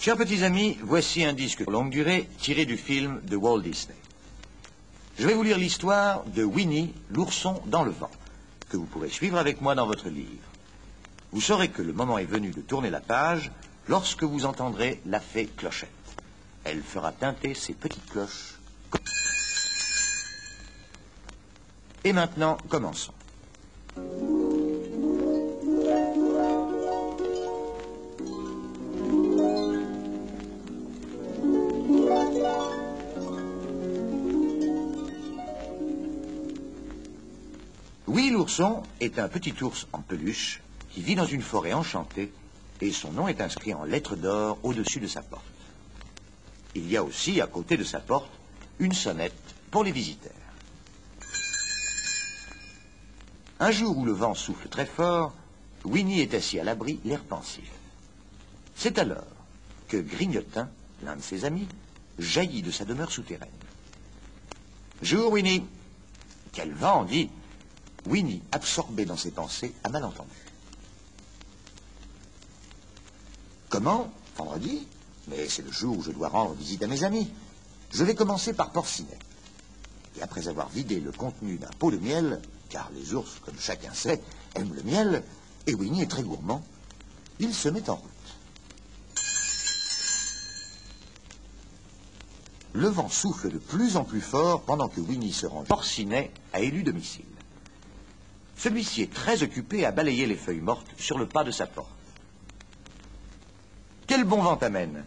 Chers petits amis, voici un disque de longue durée tiré du film de Walt Disney. Je vais vous lire l'histoire de Winnie, l'ourson dans le vent, que vous pourrez suivre avec moi dans votre livre. Vous saurez que le moment est venu de tourner la page lorsque vous entendrez la fée Clochette. Elle fera tinter ses petites cloches. Et maintenant, commençons. Winnie l'ourson est un petit ours en peluche qui vit dans une forêt enchantée et son nom est inscrit en lettres d'or au-dessus de sa porte. Il y a aussi, à côté de sa porte, une sonnette pour les visiteurs. Un jour où le vent souffle très fort, Winnie est assis à l'abri, l'air pensif. C'est alors que Grignotin, l'un de ses amis, jaillit de sa demeure souterraine. « Jour, Winnie !»« Quel vent !» dit Winnie, absorbé dans ses pensées, a mal entendu. « Comment? Vendredi? Mais c'est le jour où je dois rendre visite à mes amis. Je vais commencer par Porcinet. » Et après avoir vidé le contenu d'un pot de miel, car les ours, comme chacun sait, aiment le miel, et Winnie est très gourmand, il se met en route. Le vent souffle de plus en plus fort pendant que Winnie se rend. Porcinet a élu domicile. Celui-ci est très occupé à balayer les feuilles mortes sur le pas de sa porte. Quel bon vent t'amène!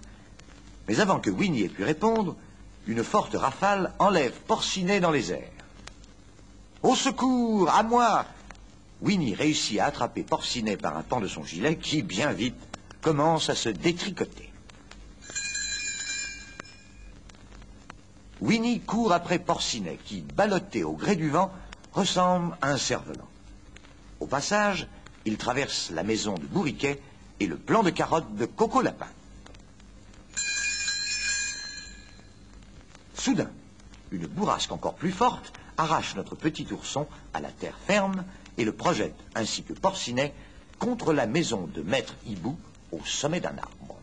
Mais avant que Winnie ait pu répondre, une forte rafale enlève Porcinet dans les airs. Au secours, à moi! Winnie réussit à attraper Porcinet par un pan de son gilet qui, bien vite, commence à se détricoter. Winnie court après Porcinet qui, ballotté au gré du vent, ressemble à un cerf-volant. Au passage, il traverse la maison de Bourriquet et le plant de carottes de Coco Lapin. Soudain, une bourrasque encore plus forte arrache notre petit ourson à la terre ferme et le projette, ainsi que Porcinet, contre la maison de Maître Hibou au sommet d'un arbre.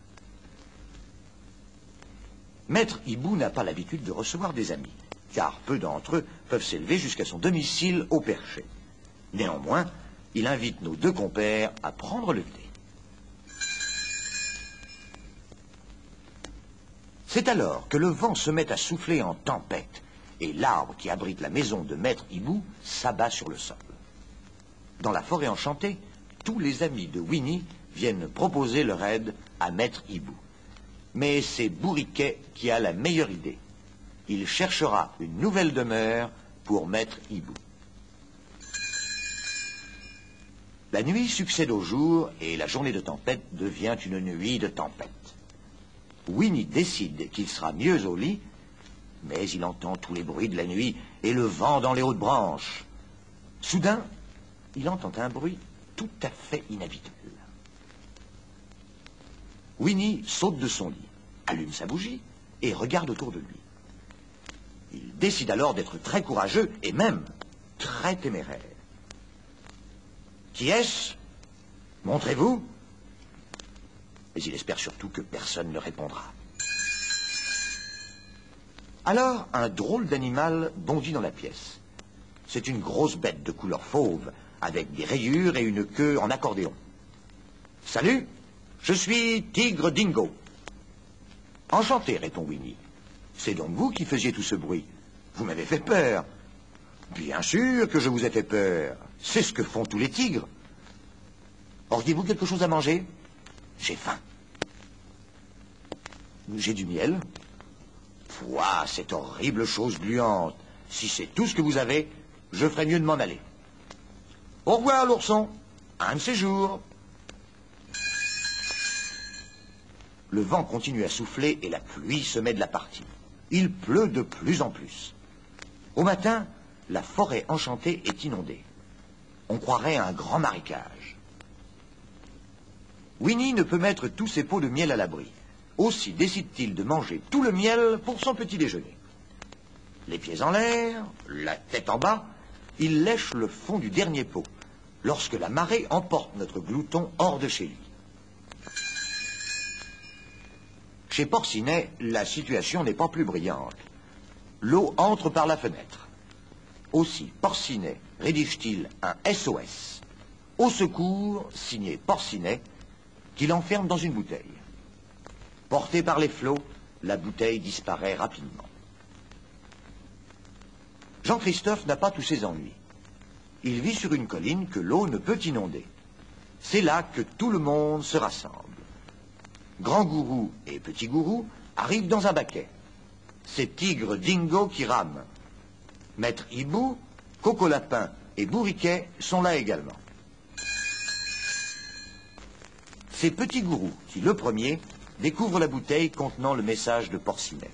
Maître Hibou n'a pas l'habitude de recevoir des amis, car peu d'entre eux peuvent s'élever jusqu'à son domicile au perché. Néanmoins, il invite nos deux compères à prendre le thé. C'est alors que le vent se met à souffler en tempête et l'arbre qui abrite la maison de Maître Hibou s'abat sur le sol. Dans la forêt enchantée, tous les amis de Winnie viennent proposer leur aide à Maître Hibou. Mais c'est Bourriquet qui a la meilleure idée. Il cherchera une nouvelle demeure pour Maître Hibou. La nuit succède au jour et la journée de tempête devient une nuit de tempête. Winnie décide qu'il sera mieux au lit, mais il entend tous les bruits de la nuit et le vent dans les hautes branches. Soudain, il entend un bruit tout à fait inhabituel. Winnie saute de son lit, allume sa bougie et regarde autour de lui. Il décide alors d'être très courageux et même très téméraire. Qui est-ce? Montrez-vous. Mais il espère surtout que personne ne répondra. Alors, un drôle d'animal bondit dans la pièce. C'est une grosse bête de couleur fauve, avec des rayures et une queue en accordéon. « Salut, je suis Tigre Dingo. »« Enchanté, répond Winnie. C'est donc vous qui faisiez tout ce bruit. Vous m'avez fait peur. »« Bien sûr que je vous ai fait peur. C'est ce que font tous les tigres. Auriez-vous quelque chose à manger? J'ai faim. J'ai du miel. Pouah, cette horrible chose gluante. Si c'est tout ce que vous avez, je ferais mieux de m'en aller. Au revoir, l'ourson. Un de ces jours. Le vent continue à souffler et la pluie se met de la partie. Il pleut de plus en plus. Au matin, la forêt enchantée est inondée. On croirait un grand marécage. Winnie ne peut mettre tous ses pots de miel à l'abri. Aussi décide-t-il de manger tout le miel pour son petit déjeuner. Les pieds en l'air, la tête en bas, il lèche le fond du dernier pot, lorsque la marée emporte notre glouton hors de chez lui. Chez Porcinet, la situation n'est pas plus brillante. L'eau entre par la fenêtre. Aussi, Porcinet rédige-t-il un SOS, au secours, signé Porcinet, qu'il enferme dans une bouteille. Porté par les flots, la bouteille disparaît rapidement. Jean-Christophe n'a pas tous ses ennuis. Il vit sur une colline que l'eau ne peut inonder. C'est là que tout le monde se rassemble. Grand Gourou et Petit Gourou arrivent dans un baquet. C'est Tigre Dingo qui rame. Maître Hibou, Coco Lapin et Bourriquet sont là également. C'est Petit Gourou qui, le premier, découvre la bouteille contenant le message de Porcinet.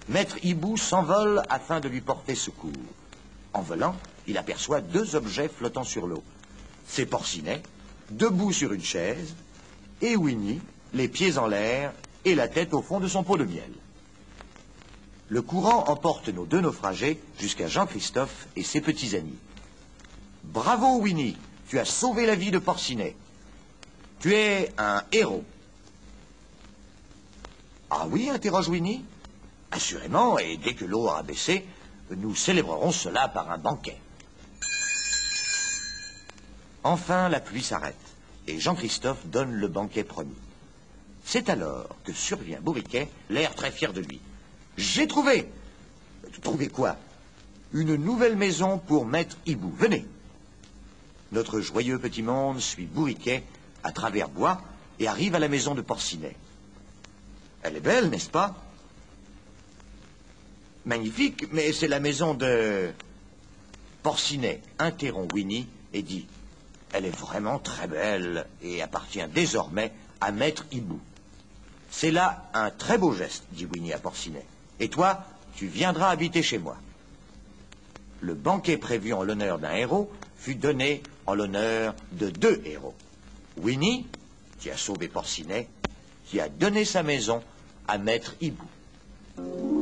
Maître Hibou s'envole afin de lui porter secours. En volant, il aperçoit deux objets flottant sur l'eau. C'est Porcinet, debout sur une chaise, et Winnie, les pieds en l'air et la tête au fond de son pot de miel. Le courant emporte nos deux naufragés jusqu'à Jean-Christophe et ses petits amis. Bravo Winnie, tu as sauvé la vie de Porcinet. Tu es un héros. Ah oui, interroge Winnie. Assurément, et dès que l'eau aura baissé, nous célébrerons cela par un banquet. Enfin, la pluie s'arrête, et Jean-Christophe donne le banquet promis. C'est alors que survient Bourriquet, l'air très fier de lui. J'ai trouvé. Trouvé quoi? Une nouvelle maison pour Maître Hibou. Venez. Notre joyeux petit monde suit Bourriquet à travers bois et arrive à la maison de Porcinet. Elle est belle, n'est-ce pas? Magnifique, mais c'est la maison de... Porcinet interrompt Winnie et dit: elle est vraiment très belle et appartient désormais à Maître Hibou. C'est là un très beau geste, dit Winnie à Porcinet. Et toi, tu viendras habiter chez moi. Le banquet prévu en l'honneur d'un héros fut donné en l'honneur de deux héros. Winnie, qui a sauvé Porcinet, qui a donné sa maison à Maître Hibou.